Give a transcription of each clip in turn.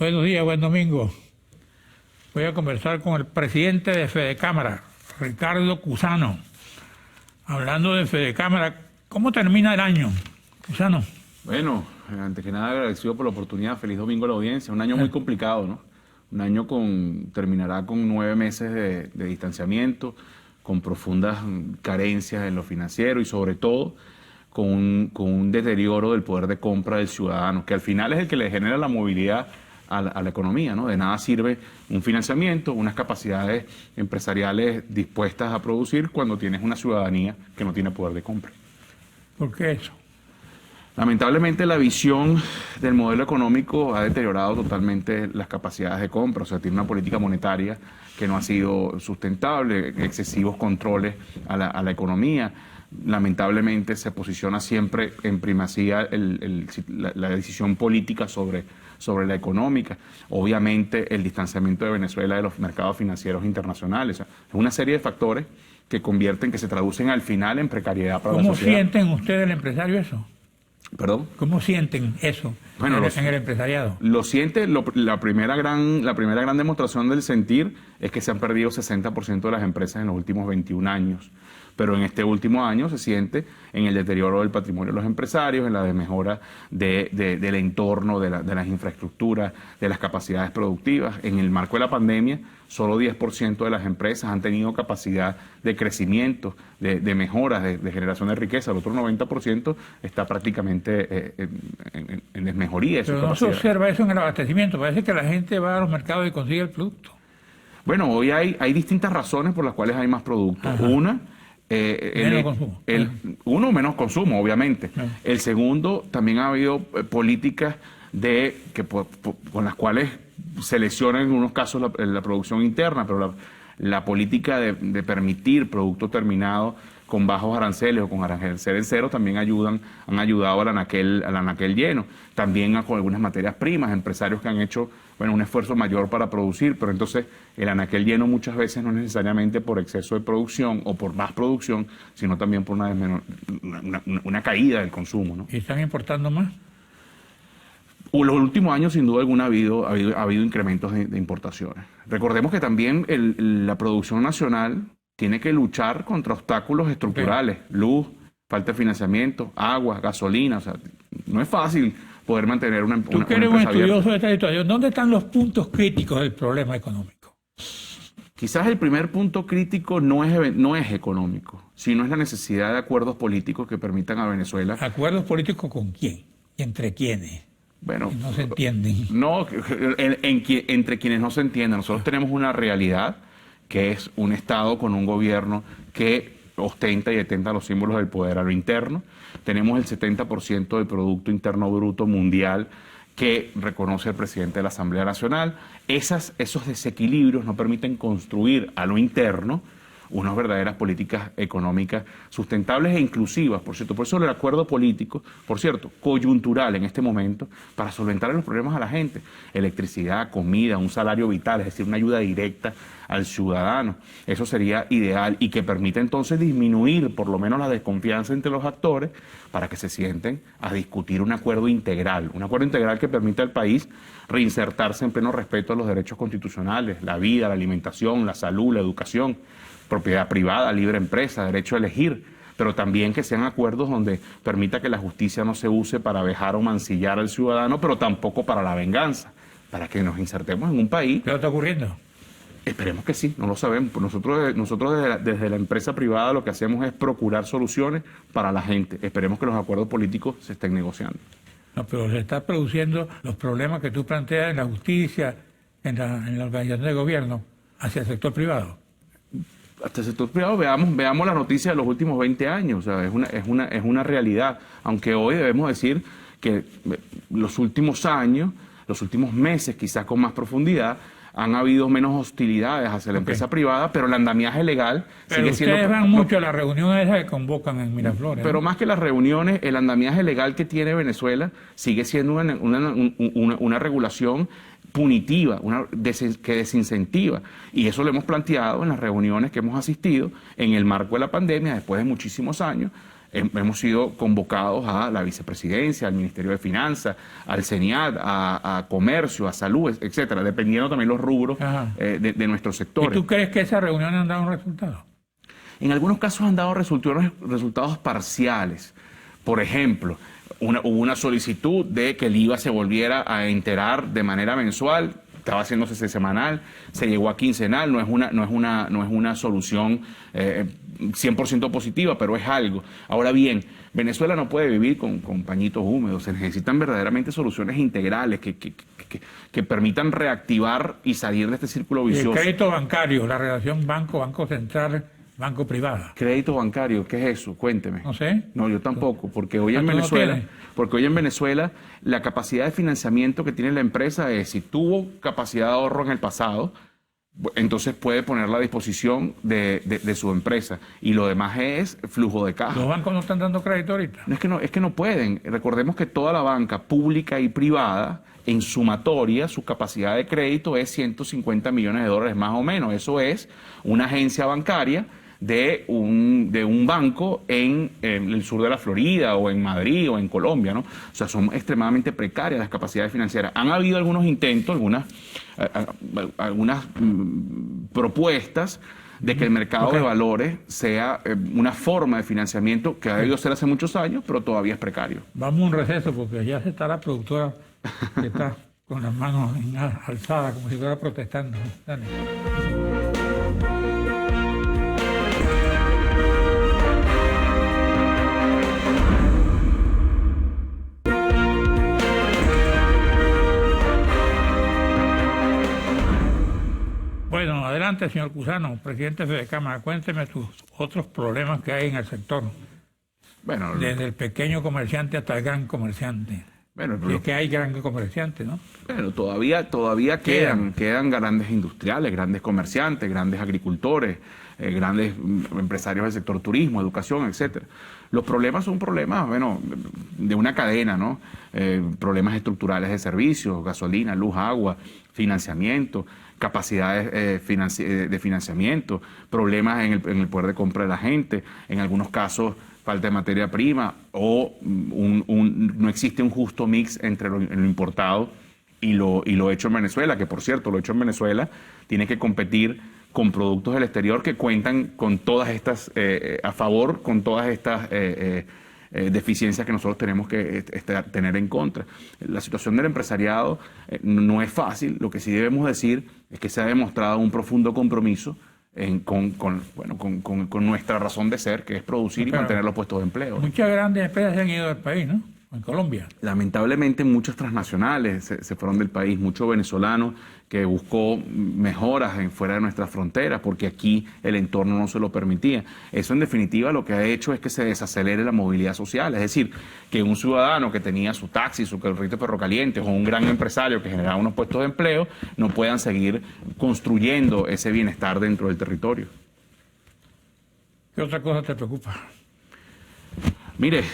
Buenos días, buen domingo. Voy a conversar con el presidente de Fedecámara, Ricardo Cusano. Hablando de Fedecámara, ¿cómo termina el año, Cusano? Bueno, antes que nada agradecido por la oportunidad. Feliz domingo a la audiencia. Un año muy complicado, ¿no? Un año terminará con 9 meses de distanciamiento, con profundas carencias en lo financiero y sobre todo con un deterioro del poder de compra del ciudadano, que al final es el que le genera la movilidad a la economía, ¿no? De nada sirve un financiamiento, unas capacidades empresariales dispuestas a producir cuando tienes una ciudadanía que no tiene poder de compra. ¿Por qué eso? Lamentablemente la visión del modelo económico ha deteriorado totalmente las capacidades de compra, o sea, tiene una política monetaria que no ha sido sustentable, excesivos controles a la economía. Lamentablemente se posiciona siempre en primacía la decisión política sobre la económica. Obviamente el distanciamiento de Venezuela de los mercados financieros internacionales. O sea, es una serie de factores que se traducen al final en precariedad para la sociedad. ¿Cómo sienten ustedes el empresario eso? ¿Perdón? ¿Cómo sienten eso en el empresariado? Lo siente, la primera gran demostración del sentir es que se han perdido 60% de las empresas en los últimos 21 años. Pero en este último año se siente en el deterioro del patrimonio de los empresarios, en la desmejora del entorno, de las infraestructuras, de las capacidades productivas. En el marco de la pandemia, solo 10% de las empresas han tenido capacidad de crecimiento, de mejoras, de generación de riqueza. El otro 90% está prácticamente en desmejoría de su Pero capacidad. no se observa eso en el abastecimiento. Parece que la gente va a los mercados y consigue el producto. Bueno, hoy hay distintas razones por las cuales hay más productos. Ajá. Una, menos consumo. uno, menos consumo, obviamente. El segundo, también ha habido políticas con las cuales se lesiona en unos casos la producción interna, pero la política de permitir producto terminado con bajos aranceles o con aranceles cero también han ayudado al anaquel lleno. También con algunas materias primas, empresarios que han hecho un esfuerzo mayor para producir, pero entonces el anaquel lleno muchas veces no necesariamente por exceso de producción o por más producción, sino también por una caída del consumo, ¿no? ¿Y están importando más? Los últimos años, sin duda alguna, ha habido incrementos de importaciones. Recordemos que también la producción nacional tiene que luchar contra obstáculos estructurales, luz, falta de financiamiento, agua, gasolina. O sea, no es fácil poder mantener una Tú que eres un estudioso de esta situación, ¿dónde están los puntos críticos del problema económico? Quizás el primer punto crítico no es económico, sino es la necesidad de acuerdos políticos que permitan a Venezuela... ¿Acuerdos políticos con quién? ¿Entre quiénes? Bueno, no se entienden. No, entre quienes no se entienden. Nosotros tenemos una realidad que es un Estado con un gobierno que ostenta y detenta los símbolos del poder a lo interno. Tenemos el 70% del Producto Interno Bruto mundial que reconoce el presidente de la Asamblea Nacional. Esos desequilibrios no permiten construir a lo interno unas verdaderas políticas económicas sustentables e inclusivas, por cierto. Por eso el acuerdo político, por cierto, coyuntural en este momento, para solventar los problemas a la gente. Electricidad, comida, un salario vital, es decir, una ayuda directa al ciudadano. Eso sería ideal y que permite entonces disminuir por lo menos la desconfianza entre los actores para que se sienten a discutir un acuerdo integral que permita al país reinsertarse en pleno respeto a los derechos constitucionales, la vida, la alimentación, la salud, la educación, propiedad privada, libre empresa, derecho a elegir, pero también que sean acuerdos donde permita que la justicia no se use para vejar o mancillar al ciudadano, pero tampoco para la venganza, para que nos insertemos en un país. ¿Qué está ocurriendo? Esperemos que sí, no lo sabemos. Nosotros desde la empresa privada lo que hacemos es procurar soluciones para la gente. Esperemos que los acuerdos políticos se estén negociando. No, pero se están produciendo los problemas que tú planteas en la justicia, en la organización de gobierno, hacia el sector privado. Hasta el sector privado, veamos las noticias de los últimos 20 años, o sea, es una realidad, aunque hoy debemos decir que los últimos años, los últimos meses, quizás con más profundidad, han habido menos hostilidades hacia la empresa privada, pero el andamiaje legal sigue siendo... Ustedes van mucho a las reuniones esas que convocan en Miraflores. Pero más que las reuniones, el andamiaje legal que tiene Venezuela sigue siendo una regulación punitiva, que desincentiva. Y eso lo hemos planteado en las reuniones que hemos asistido en el marco de la pandemia, después de muchísimos años, hemos sido convocados a la vicepresidencia, al Ministerio de Finanzas, al CENIAT, a Comercio, a Salud, etcétera, dependiendo también los rubros de nuestros sectores. ¿Y tú crees que esas reuniones han dado un resultado? En algunos casos han dado resultados parciales. Por ejemplo, hubo una solicitud de que el IVA se volviera a enterar de manera mensual. Estaba haciéndose semanal, se llegó a quincenal, no es una solución 100% positiva, pero es algo. Ahora bien, Venezuela no puede vivir con pañitos húmedos, se necesitan verdaderamente soluciones integrales que permitan reactivar y salir de este círculo vicioso. Y el crédito bancario, la relación banco central, banco privada. Crédito bancario, ¿qué es eso? Cuénteme. No sé. No, yo tampoco, porque hoy en Venezuela la capacidad de financiamiento que tiene la empresa es, si tuvo capacidad de ahorro en el pasado, entonces puede ponerla a disposición de su empresa. Y lo demás es flujo de caja. ¿Los bancos no están dando crédito ahorita? No, es que no pueden. Recordemos que toda la banca pública y privada, en sumatoria, su capacidad de crédito es 150 millones de dólares más o menos. Eso es una agencia bancaria de un banco en el sur de la Florida o en Madrid o en Colombia, ¿no? O sea, son extremadamente precarias las capacidades financieras. Han habido algunos intentos, algunas propuestas de que el mercado de valores sea una forma de financiamiento que ha debido ser hace muchos años, pero todavía es precario. Vamos a un receso porque ya se está la productora que está con las manos alzadas como si fuera protestando. Dale. Bueno, adelante, señor Cusano, presidente de Fedecámara. Cuénteme tus otros problemas que hay en el sector. Bueno, desde el pequeño comerciante hasta el gran comerciante. Bueno, y es que hay grandes comerciantes, ¿no? Bueno, todavía quedan grandes industriales, grandes comerciantes, grandes agricultores, grandes empresarios del sector turismo, educación, etcétera. Los problemas son problemas, bueno, de una cadena, ¿no? Problemas estructurales de servicios, gasolina, luz, agua, financiamiento, capacidades de financiamiento, problemas en el poder de compra de la gente, en algunos casos falta de materia prima o no existe un justo mix entre lo importado y lo hecho en Venezuela, que por cierto, lo hecho en Venezuela tiene que competir con productos del exterior que cuentan con todas estas, con todas estas deficiencias que nosotros tenemos que tener en contra. La situación del empresariado no es fácil, lo que sí debemos decir es que se ha demostrado un profundo compromiso con nuestra razón de ser, que es producir y mantener los puestos de empleo. Muchas grandes empresas se han ido del país, ¿no? En Colombia. Lamentablemente muchas transnacionales se fueron del país, mucho venezolano que buscó mejoras fuera de nuestras fronteras porque aquí el entorno no se lo permitía. Eso en definitiva lo que ha hecho es que se desacelere la movilidad social, es decir, que un ciudadano que tenía su taxi, su carrito de perro caliente o un gran empresario que generaba unos puestos de empleo no puedan seguir construyendo ese bienestar dentro del territorio. ¿Qué otra cosa te preocupa? Mire,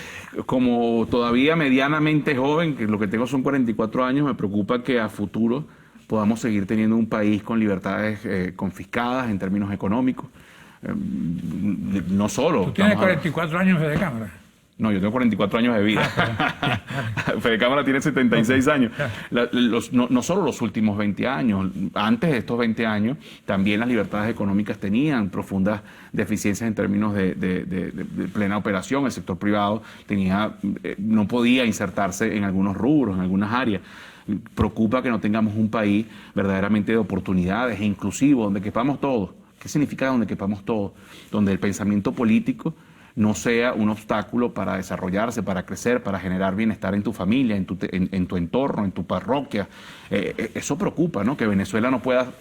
como todavía medianamente joven, que lo que tengo son 44 años, me preocupa que a futuro podamos seguir teniendo un país con libertades confiscadas en términos económicos. No solo... ¿Tú tienes 44 años en Fedecámara? No, yo tengo 44 años de vida. Fedecámara tiene 76 años. No solo los últimos 20 años, antes de estos 20 años, también las libertades económicas tenían profundas deficiencias en términos de plena operación. El sector privado no podía insertarse en algunos rubros, en algunas áreas. Preocupa que no tengamos un país verdaderamente de oportunidades e inclusivo, donde quepamos todos. ¿Qué significa donde quepamos todos? Donde el pensamiento político no sea un obstáculo para desarrollarse, para crecer, para generar bienestar en tu familia, en tu entorno, en tu parroquia. Eso preocupa, ¿no? Que Venezuela no pueda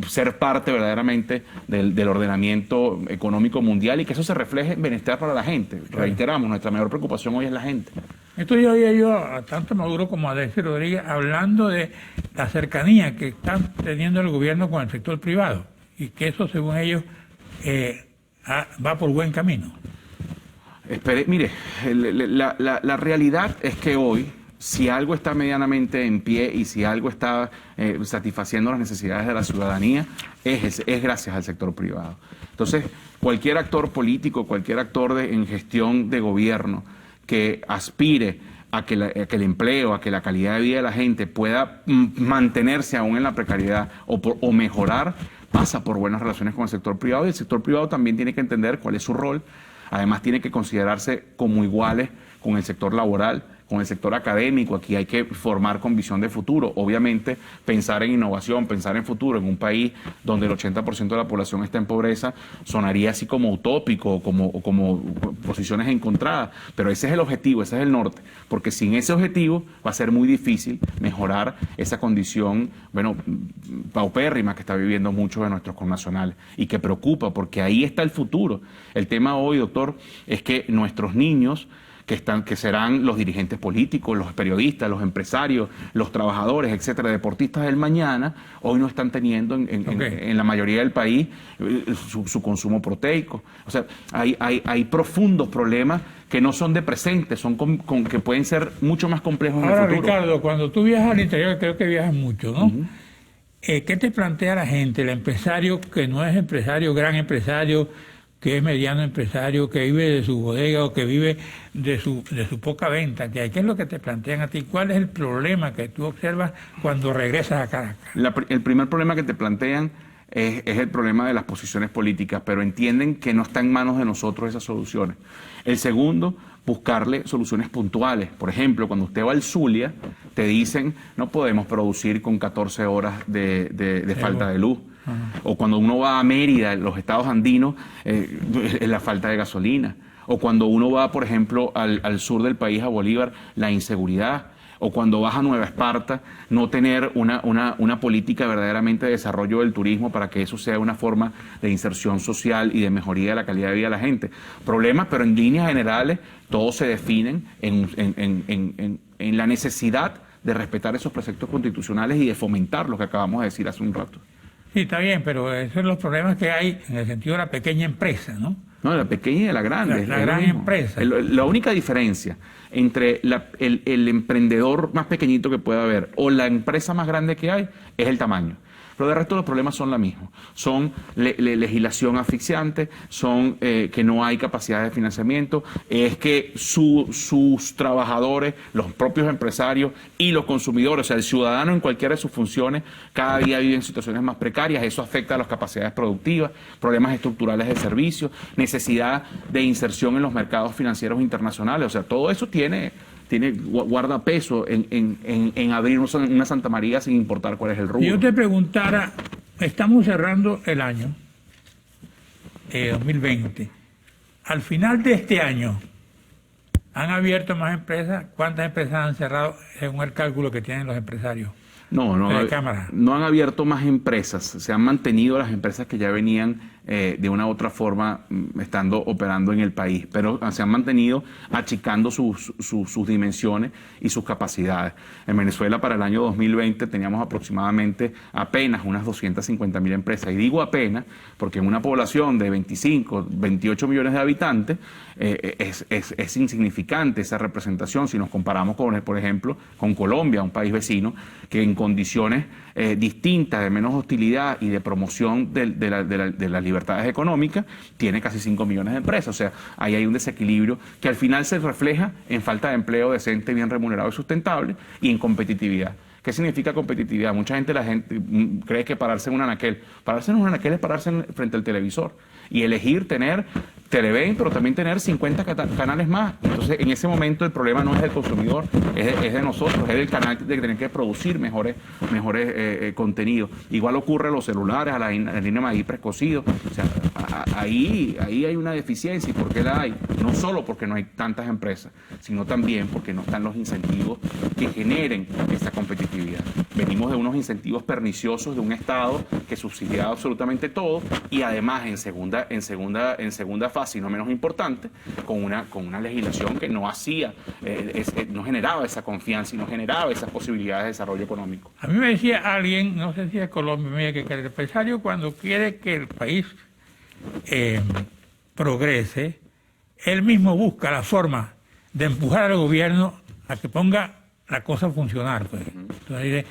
ser parte verdaderamente del ordenamiento económico mundial y que eso se refleje en bienestar para la gente. Reiteramos, nuestra mayor preocupación hoy es la gente. Esto yo oía a tanto Maduro como a Delcy Rodríguez hablando de la cercanía que están teniendo el gobierno con el sector privado y que eso, según ellos, va por buen camino. Mire, la realidad es que hoy si algo está medianamente en pie y si algo está satisfaciendo las necesidades de la ciudadanía, es gracias al sector privado. Entonces, cualquier actor político, cualquier actor en gestión de gobierno que aspire a que el empleo, a que la calidad de vida de la gente pueda mantenerse aún en la precariedad o mejorar, pasa por buenas relaciones con el sector privado, y el sector privado también tiene que entender cuál es su rol. Además, tiene que considerarse como iguales con el sector laboral, con el sector académico. Aquí hay que formar con visión de futuro. Obviamente, pensar en innovación, pensar en futuro en un país donde el 80% de la población está en pobreza, sonaría así como utópico o como posiciones encontradas. Pero ese es el objetivo, ese es el norte. Porque sin ese objetivo va a ser muy difícil mejorar esa condición, bueno, paupérrima que está viviendo muchos de nuestros connacionales y que preocupa, porque ahí está el futuro. El tema hoy, doctor, es que nuestros niños que serán los dirigentes políticos, los periodistas, los empresarios, los trabajadores, etcétera, deportistas del mañana, hoy no están teniendo en la mayoría del país su consumo proteico. O sea, hay profundos problemas que no son de presente, son que pueden ser mucho más complejos en el futuro. Ricardo, cuando tú viajas al interior, creo que viajas mucho, ¿no? ¿Qué te plantea la gente, el empresario que no es empresario, gran empresario, que es mediano empresario, que vive de su bodega o que vive de su poca venta? ¿Qué es lo que te plantean a ti? ¿Cuál es el problema que tú observas cuando regresas a Caracas? El primer problema que te plantean es el problema de las posiciones políticas, pero entienden que no está en manos de nosotros esas soluciones. El segundo, buscarle soluciones puntuales. Por ejemplo, cuando usted va al Zulia, te dicen no podemos producir con 14 horas de falta de luz. O cuando uno va a Mérida, en los estados andinos, la falta de gasolina. O cuando uno va, por ejemplo, al sur del país, a Bolívar, la inseguridad. O cuando vas a Nueva Esparta, no tener una política verdaderamente de desarrollo del turismo para que eso sea una forma de inserción social y de mejoría de la calidad de vida de la gente. Problemas, pero en líneas generales, todos se definen en la necesidad de respetar esos preceptos constitucionales y de fomentar lo que acabamos de decir hace un rato. Sí, está bien, pero esos son los problemas que hay en el sentido de la pequeña empresa, ¿no? No, la pequeña y de la grande. La gran empresa. La única diferencia entre el emprendedor más pequeñito que pueda haber o la empresa más grande que hay es el tamaño. Pero de resto los problemas son los mismos. Son legislación asfixiante, son que no hay capacidad de financiamiento, es que sus trabajadores, los propios empresarios y los consumidores, o sea, el ciudadano en cualquiera de sus funciones, cada día vive en situaciones más precarias, eso afecta a las capacidades productivas, problemas estructurales de servicios, necesidad de inserción en los mercados financieros internacionales, o sea, todo eso guarda peso en abrir una Santa María sin importar cuál es el rubro. Si yo te preguntara, estamos cerrando el año 2020. Al final de este año, ¿han abierto más empresas? ¿Cuántas empresas han cerrado según el cálculo que tienen los empresarios? No han abierto más empresas, se han mantenido las empresas que ya venían de una u otra forma estando operando en el país, pero se han mantenido achicando sus dimensiones y sus capacidades. En Venezuela para el año 2020 teníamos aproximadamente apenas unas 250.000 empresas, y digo apenas porque en una población de 25, 28 millones de habitantes es insignificante esa representación si nos comparamos por ejemplo, con Colombia, un país vecino, que en condiciones distintas, de menos hostilidad y de promoción de las libertades económicas, tiene casi 5 millones de empresas. O sea, ahí hay un desequilibrio que al final se refleja en falta de empleo decente, bien remunerado y sustentable, y en competitividad. ¿Qué significa competitividad? Mucha gente cree que pararse en un anaquel. Pararse en un anaquel es pararse frente al televisor y elegir tener Televen, pero también tener 50 canales más. Entonces, en ese momento el problema no es del consumidor, es de nosotros, es del canal de tener que producir mejores contenidos. Igual ocurre a los celulares, a la línea maíz precocido. O sea, ahí hay una deficiencia. ¿Y por qué la hay? No solo porque no hay tantas empresas, sino también porque no están los incentivos que generen esa competitividad. Venimos de unos incentivos perniciosos de un Estado que subsidiaba absolutamente todo, y además en segunda fase, y no menos importante, con una legislación que no no generaba esa confianza y no generaba esas posibilidades de desarrollo económico. A mí me decía alguien, no sé si es Colombia, me decía que el empresario, cuando quiere que el país progrese, él mismo busca la forma de empujar al gobierno a que ponga la cosa a funcionar. Pues. Entonces, dice,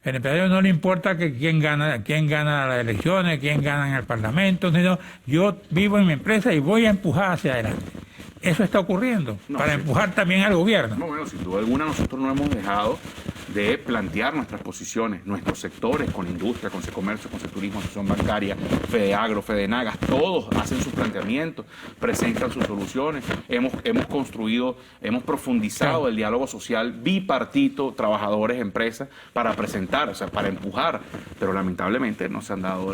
el empresario no le importa que quién gana las elecciones, quién gana en el Parlamento, sino yo vivo en mi empresa y voy a empujar hacia adelante. Eso está ocurriendo, para empujar también al gobierno. No, bueno, sin duda alguna nosotros no hemos dejado de plantear nuestras posiciones, nuestros sectores, con industria, con comercio, con turismo, asociación bancaria, FEDEAGRO, FEDENAGAS, todos hacen sus planteamientos, presentan sus soluciones. Hemos construido, hemos profundizado el diálogo social bipartito, trabajadores, empresas, para presentar, o sea, para empujar, pero lamentablemente no se han dado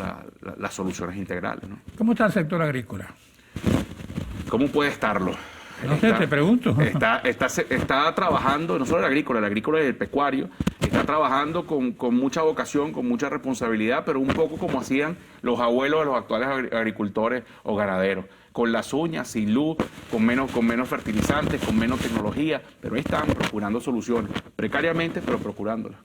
las soluciones integrales, ¿no? ¿Cómo está el sector agrícola? ¿Cómo puede estarlo? No sé, te pregunto. Está trabajando, no solo el agrícola y el pecuario, está trabajando con mucha vocación, con mucha responsabilidad, pero un poco como hacían los abuelos de los actuales agricultores o ganaderos, con las uñas, sin luz, con menos fertilizantes, con menos tecnología, pero están procurando soluciones, precariamente, pero procurándolas.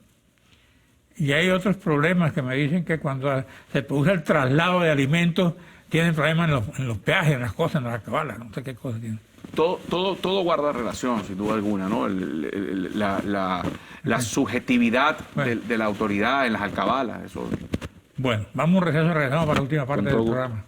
Y hay otros problemas que me dicen que cuando se produce el traslado de alimentos, tienen problemas en los peajes, en las cosas, en las alcabalas, no sé qué cosas tienen. Todo guarda relación, sin duda alguna, ¿no? La subjetividad de la autoridad en las alcabalas. Eso. Bueno, vamos a un receso, regresamos para la última parte del programa.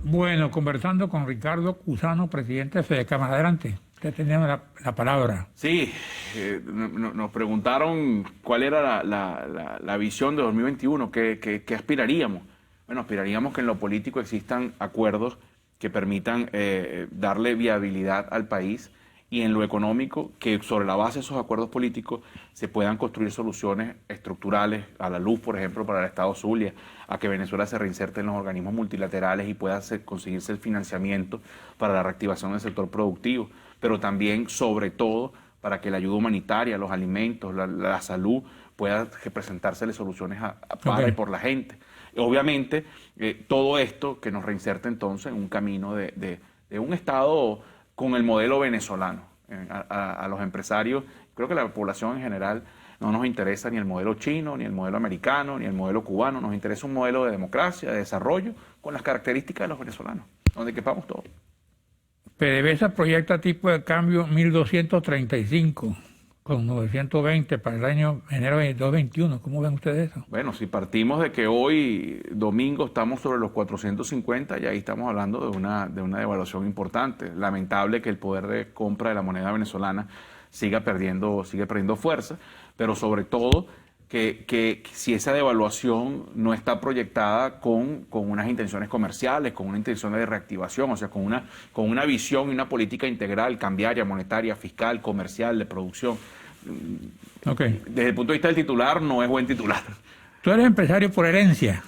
Bueno, conversando con Ricardo Cusano, presidente de FEDECámara. Adelante, usted tenía la palabra. Sí, nos preguntaron cuál era la visión de 2021, qué aspiraríamos. Bueno, aspiraríamos que en lo político existan acuerdos que permitan darle viabilidad al país, y en lo económico, que sobre la base de esos acuerdos políticos se puedan construir soluciones estructurales a la luz, por ejemplo, para el Estado Zulia, a que Venezuela se reinserte en los organismos multilaterales y pueda conseguirse el financiamiento para la reactivación del sector productivo, pero también, sobre todo, para que la ayuda humanitaria, los alimentos, la salud, pueda presentársele soluciones para y por la gente. Obviamente, todo esto que nos reinserte entonces en un camino de un Estado con el modelo venezolano. A los empresarios, creo que a la población en general no nos interesa ni el modelo chino, ni el modelo americano, ni el modelo cubano. Nos interesa un modelo de democracia, de desarrollo, con las características de los venezolanos, donde quepamos todos. PDVSA proyecta tipo de cambio 1.235 con 920 para el año enero de 2021. ¿Cómo ven ustedes eso? Bueno, si partimos de que hoy, domingo, estamos sobre los 450, y ahí estamos hablando de una devaluación importante. Lamentable que el poder de compra de la moneda venezolana sigue perdiendo fuerza, pero sobre todo que si esa devaluación no está proyectada con unas intenciones comerciales, con una intención de reactivación, o sea, con una visión y una política integral, cambiaria, monetaria, fiscal, comercial, de producción. Okay. Desde el punto de vista del titular, no es buen titular. ¿Tú eres empresario por herencia?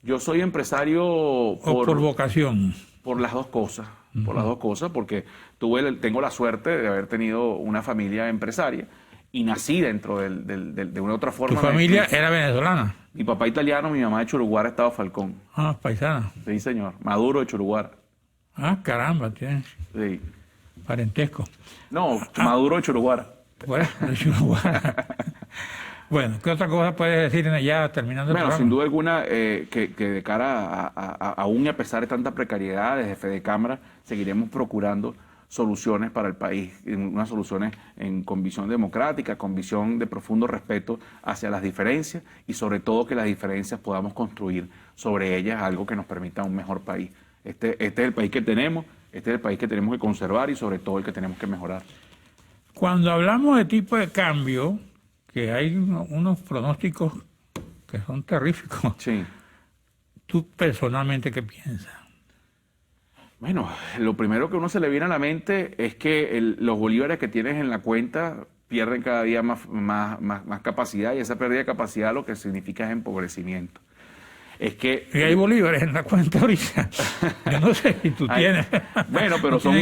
Yo soy empresario por vocación. Por las dos cosas. Por las dos cosas, porque tengo la suerte de haber tenido una familia empresaria y nací dentro de una otra forma. ¿Tu familia era venezolana? Mi papá italiano, mi mamá de Churuguara, Estado Falcón. Ah, paisana. Sí, señor. Maduro de Churuguara. Ah, caramba, tienes sí. Parentesco. No, Maduro de Churuguara. Bueno, de Churuguara. Bueno, ¿qué otra cosa puedes decir ya terminando el programa? Sin duda alguna, que de cara aún y a pesar de tanta precariedad, desde FEDECámara seguiremos procurando soluciones para el país, unas soluciones con visión democrática, con visión de profundo respeto hacia las diferencias, y sobre todo que las diferencias podamos construir sobre ellas algo que nos permita un mejor país. Este es el país que tenemos, este es el país que tenemos que conservar y sobre todo el que tenemos que mejorar. Cuando hablamos de tipo de cambio, que hay unos pronósticos que son terríficos, sí. ¿Tú personalmente qué piensas? Bueno, lo primero que uno se le viene a la mente es que los bolívares que tienes en la cuenta pierden cada día más capacidad, y esa pérdida de capacidad lo que significa es empobrecimiento. Es que... Y hay bolívares en la cuenta ahorita. Yo no sé si tú tienes. Bueno, pero no son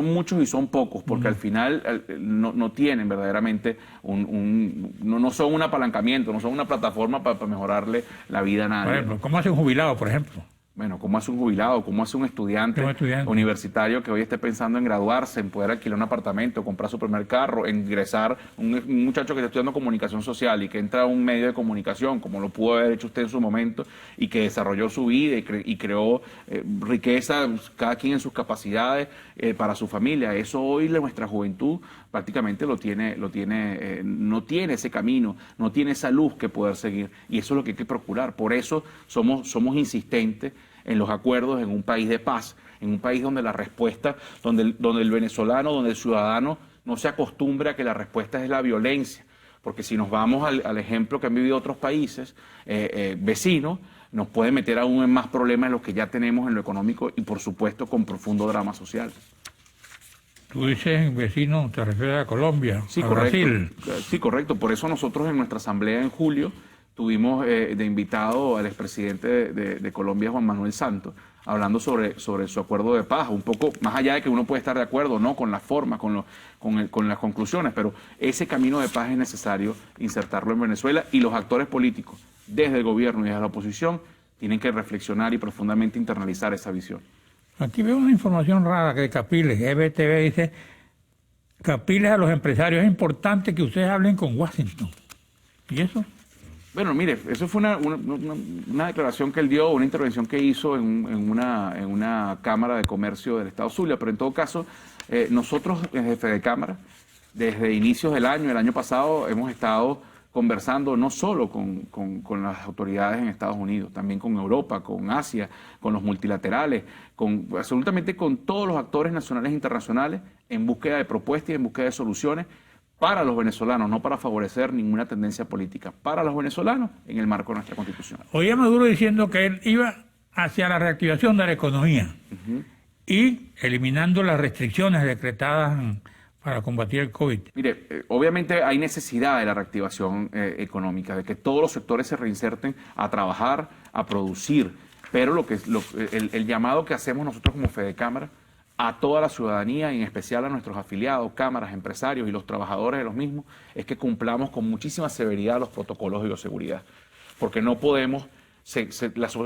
muchos y son pocos, porque al final no tienen verdaderamente no son un apalancamiento, no son una plataforma para mejorarle la vida a nadie. Por ejemplo, ¿cómo hace un jubilado, por ejemplo? Bueno, ¿cómo hace un jubilado? ¿Cómo hace un estudiante universitario que hoy esté pensando en graduarse, en poder alquilar un apartamento, comprar su primer carro, en ingresar, un muchacho que está estudiando comunicación social y que entra a un medio de comunicación, como lo pudo haber hecho usted en su momento, y que desarrolló su vida y creó riqueza, cada quien en sus capacidades para su familia? Eso hoy nuestra juventud prácticamente no tiene ese camino, no tiene esa luz que poder seguir. Y eso es lo que hay que procurar. Por eso somos insistentes en los acuerdos en un país de paz, en un país donde la respuesta, donde el venezolano, donde el ciudadano no se acostumbre a que la respuesta es la violencia. Porque si nos vamos al ejemplo que han vivido otros países vecinos, nos puede meter aún en más problemas de los que ya tenemos en lo económico y, por supuesto, con profundo drama social. Tú dices vecino, te refieres a Colombia, sí, a correcto. Brasil. Sí, correcto. Por eso nosotros en nuestra asamblea en julio tuvimos de invitado al expresidente de Colombia, Juan Manuel Santos, hablando sobre su acuerdo de paz, un poco más allá de que uno puede estar de acuerdo no con la forma, con las conclusiones, pero ese camino de paz es necesario insertarlo en Venezuela, y los actores políticos, desde el gobierno y desde la oposición, tienen que reflexionar y profundamente internalizar esa visión. Aquí veo una información rara que de Capriles, EBTV dice: Capriles a los empresarios, es importante que ustedes hablen con Washington. ¿Y eso? Bueno, mire, eso fue una declaración que él dio, una intervención que hizo en una Cámara de Comercio del Estado Zulia, pero en todo caso, nosotros desde Fedecámara, desde inicios del año, el año pasado, hemos estado conversando no solo con las autoridades en Estados Unidos, también con Europa, con Asia, con los multilaterales, absolutamente con todos los actores nacionales e internacionales, en búsqueda de propuestas y en búsqueda de soluciones para los venezolanos, no para favorecer ninguna tendencia política, para los venezolanos en el marco de nuestra Constitución. Oí a Maduro diciendo que él iba hacia la reactivación de la economía y eliminando las restricciones decretadas para combatir el COVID. Mire, obviamente hay necesidad de la reactivación económica, de que todos los sectores se reinserten a trabajar, a producir, pero el llamado que hacemos nosotros como Fedecámara a toda la ciudadanía, y en especial a nuestros afiliados, cámaras, empresarios y los trabajadores de los mismos, es que cumplamos con muchísima severidad los protocolos de bioseguridad, porque no podemos,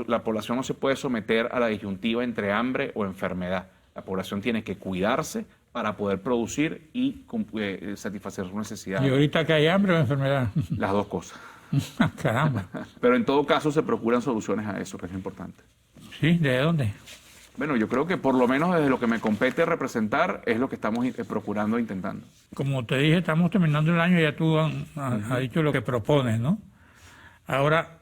la población no se puede someter a la disyuntiva entre hambre o enfermedad. La población tiene que cuidarse para poder producir y satisfacer sus necesidades. ¿Y ahorita que hay hambre o enfermedad? Las dos cosas. Caramba. Pero en todo caso se procuran soluciones a eso, que es importante. ¿Sí? ¿De dónde? Bueno, yo creo que por lo menos desde lo que me compete representar es lo que estamos procurando e intentando. Como te dije, estamos terminando el año y ya tú has dicho lo que propones, ¿no? Ahora,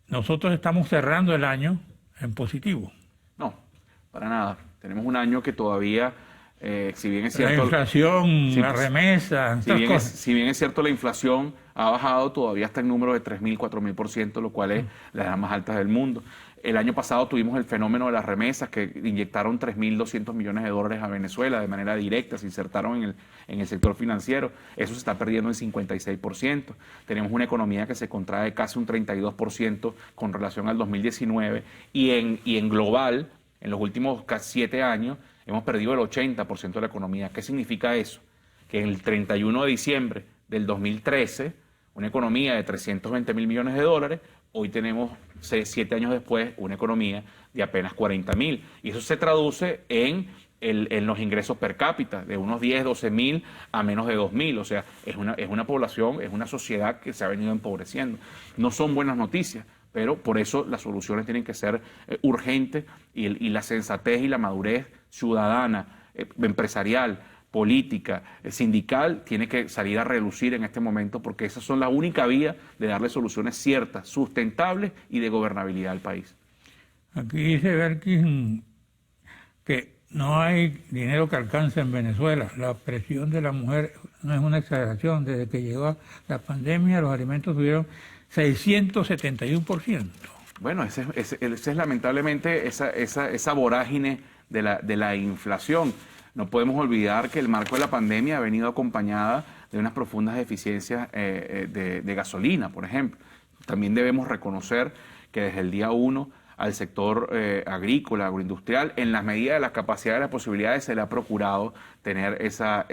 nosotros estamos cerrando el año en positivo. No, para nada. Tenemos un año que todavía, si bien es cierto... La inflación, la remesa, si bien es cierto, la inflación ha bajado, todavía está en números de 3.000, 4.000%, lo cual es la más alta del mundo. El año pasado tuvimos el fenómeno de las remesas, que inyectaron 3.200 millones de dólares a Venezuela de manera directa, se insertaron en el sector financiero. Eso se está perdiendo en 56%. Tenemos una economía que se contrae casi un 32% con relación al 2019, y en global, en los últimos casi 7 años, hemos perdido el 80% de la economía. ¿Qué significa eso? Que en el 31 de diciembre del 2013, una economía de 320.000 millones de dólares, hoy tenemos, 7 años después, una economía de apenas 40.000. Y eso se traduce en los ingresos per cápita, de unos 10, 12.000 a menos de 2.000. O sea, es una población, es una sociedad que se ha venido empobreciendo. No son buenas noticias, pero por eso las soluciones tienen que ser urgentes, y la sensatez y la madurez ciudadana, empresarial, política, sindical, tiene que salir a relucir en este momento, porque esas son la única vía de darle soluciones ciertas, sustentables y de gobernabilidad al país. Aquí dice Berkis que no hay dinero que alcance en Venezuela. La presión de la mujer no es una exageración. Desde que llegó la pandemia, los alimentos subieron 671%. Bueno, esa es lamentablemente esa vorágine de la inflación. No podemos olvidar que el marco de la pandemia ha venido acompañada de unas profundas deficiencias de gasolina, por ejemplo. También debemos reconocer que desde el día 1 al sector agrícola, agroindustrial, en las medidas de las capacidades y las posibilidades, se le ha procurado tener ese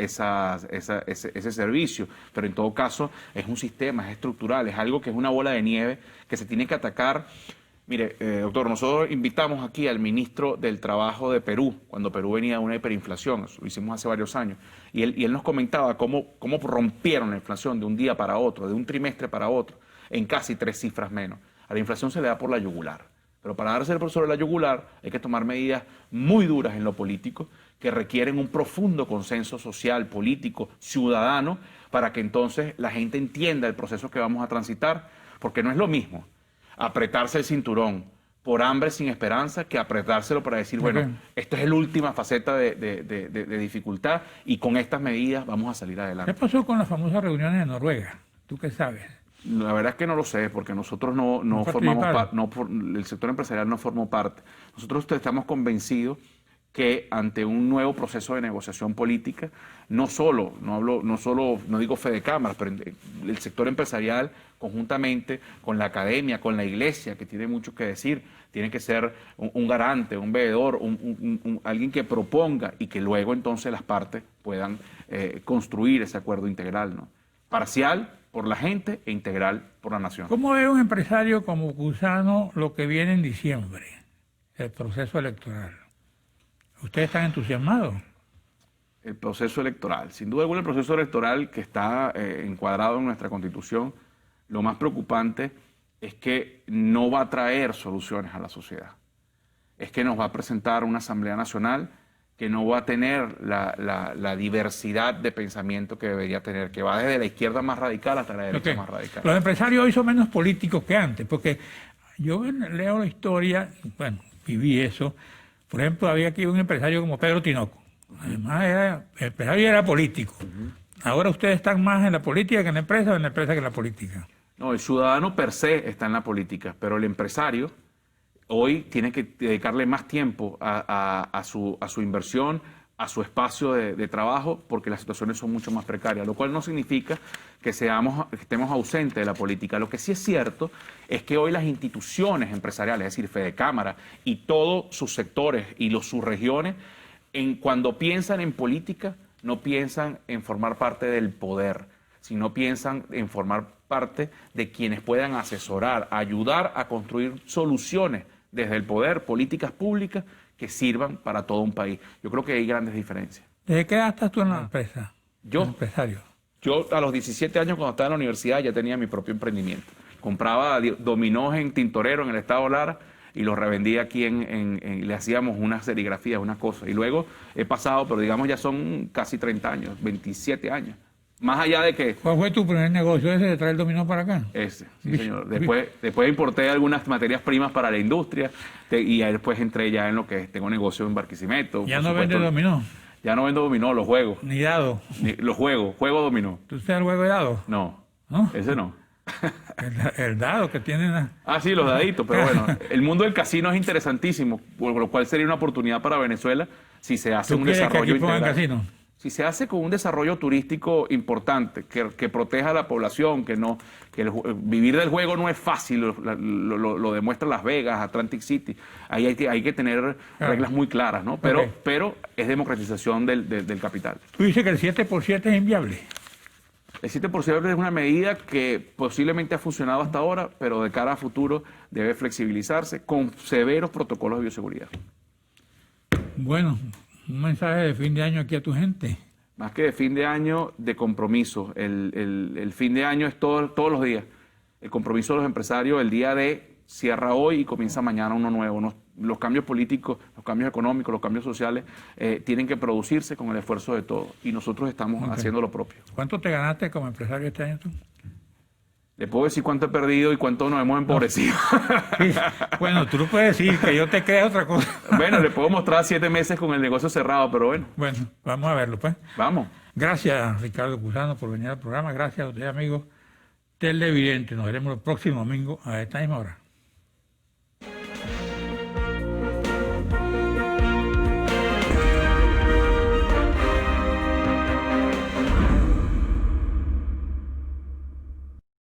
servicio. Pero en todo caso es un sistema, es estructural, es algo que es una bola de nieve que se tiene que atacar Mire, doctor, nosotros invitamos aquí al ministro del Trabajo de Perú, cuando Perú venía de una hiperinflación, eso lo hicimos hace varios años, y él nos comentaba cómo rompieron la inflación de un día para otro, de un trimestre para otro, en casi 3 cifras menos. A la inflación se le da por la yugular, pero para darse sobre la yugular hay que tomar medidas muy duras en lo político que requieren un profundo consenso social, político, ciudadano, para que entonces la gente entienda el proceso que vamos a transitar, porque no es lo mismo apretarse el cinturón por hambre sin esperanza que apretárselo para decir, bueno, esta es la última faceta de dificultad y con estas medidas vamos a salir adelante. ¿Qué pasó con las famosas reuniones de Noruega? ¿Tú qué sabes? La verdad es que no lo sé, porque nosotros no formamos parte, el sector empresarial no formó parte. Nosotros estamos convencidos que ante un nuevo proceso de negociación política, no digo Fedecámaras, pero el sector empresarial conjuntamente con la academia, con la iglesia, que tiene mucho que decir, tiene que ser un garante, un veedor, alguien que proponga y que luego entonces las partes puedan construir ese acuerdo integral, ¿no? Parcial por la gente e integral por la nación. ¿Cómo ve un empresario como Cusano lo que viene en diciembre, el proceso electoral? ¿Ustedes están entusiasmados? El proceso electoral. Sin duda alguna, el proceso electoral que está encuadrado en nuestra Constitución, lo más preocupante es que no va a traer soluciones a la sociedad. Es que nos va a presentar una Asamblea Nacional que no va a tener la diversidad de pensamiento que debería tener, que va desde la izquierda más radical hasta la derecha más radical. Los empresarios hoy son menos políticos que antes, porque yo leo la historia, bueno, viví eso. Por ejemplo, había aquí un empresario como Pedro Tinoco. Además, el empresario era político. Ahora ustedes están más en la política que en la empresa o en la empresa que en la política. No, el ciudadano per se está en la política, pero el empresario hoy tiene que dedicarle más tiempo a su inversión, a su espacio de trabajo, porque las situaciones son mucho más precarias, lo cual no significa que estemos ausentes de la política. Lo que sí es cierto es que hoy las instituciones empresariales, es decir, Fedecámara y todos sus sectores y sus regiones, cuando piensan en política, no piensan en formar parte del poder, sino piensan en formar parte de quienes puedan asesorar, ayudar a construir soluciones desde el poder, políticas públicas que sirvan para todo un país. Yo creo que hay grandes diferencias. ¿Desde qué edad estás tú en la empresa? Yo, empresario. Yo a los 17 años, cuando estaba en la universidad, ya tenía mi propio emprendimiento. Compraba dominós en Tintorero, en el estado Lara, y los revendía aquí le hacíamos unas serigrafías, unas cosas. Y luego he pasado, pero digamos ya son casi 30 años, 27 años. Más allá de que... ¿Cuál fue tu primer negocio ese de traer el dominó para acá? Ese, sí, señor. Después importé algunas materias primas para la industria y después entré ya en lo que tengo negocio en Barquisimeto. ¿Ya no vende dominó? Ya no vendo dominó, los juegos. ¿Ni dado? Los juego dominó. ¿Tú sabes el juego de dado? No, ¿no? Ese no. El dado que tienen... Ah, sí, los daditos, pero bueno, el mundo del casino es interesantísimo, por lo cual sería una oportunidad para Venezuela si se hace un desarrollo integral. Casino? Si se hace con un desarrollo turístico importante, que proteja a la población, vivir del juego no es fácil, lo demuestra Las Vegas, Atlantic City, ahí hay que tener reglas muy claras, ¿no? Pero es democratización del capital. Tú dices que el 7x7 es inviable. El 7% es una medida que posiblemente ha funcionado hasta ahora, pero de cara a futuro debe flexibilizarse con severos protocolos de bioseguridad. Bueno, un mensaje de fin de año aquí a tu gente. Más que de fin de año, de compromiso. El fin de año es todos los días. El compromiso de los empresarios, el día de cierra hoy y comienza mañana uno nuevo. Los cambios políticos, los cambios económicos, los cambios sociales tienen que producirse con el esfuerzo de todos. Y nosotros estamos haciendo lo propio. ¿Cuánto te ganaste como empresario este año tú? Le puedo decir cuánto he perdido y cuánto nos hemos empobrecido. Sí. Bueno, tú no puedes decir que yo te crea otra cosa. Bueno, le puedo mostrar 7 meses con el negocio cerrado, pero bueno. Bueno, vamos a verlo, pues. Vamos. Gracias, Ricardo Cusano, por venir al programa. Gracias a ustedes, amigos televidentes. Nos veremos el próximo domingo a esta misma hora.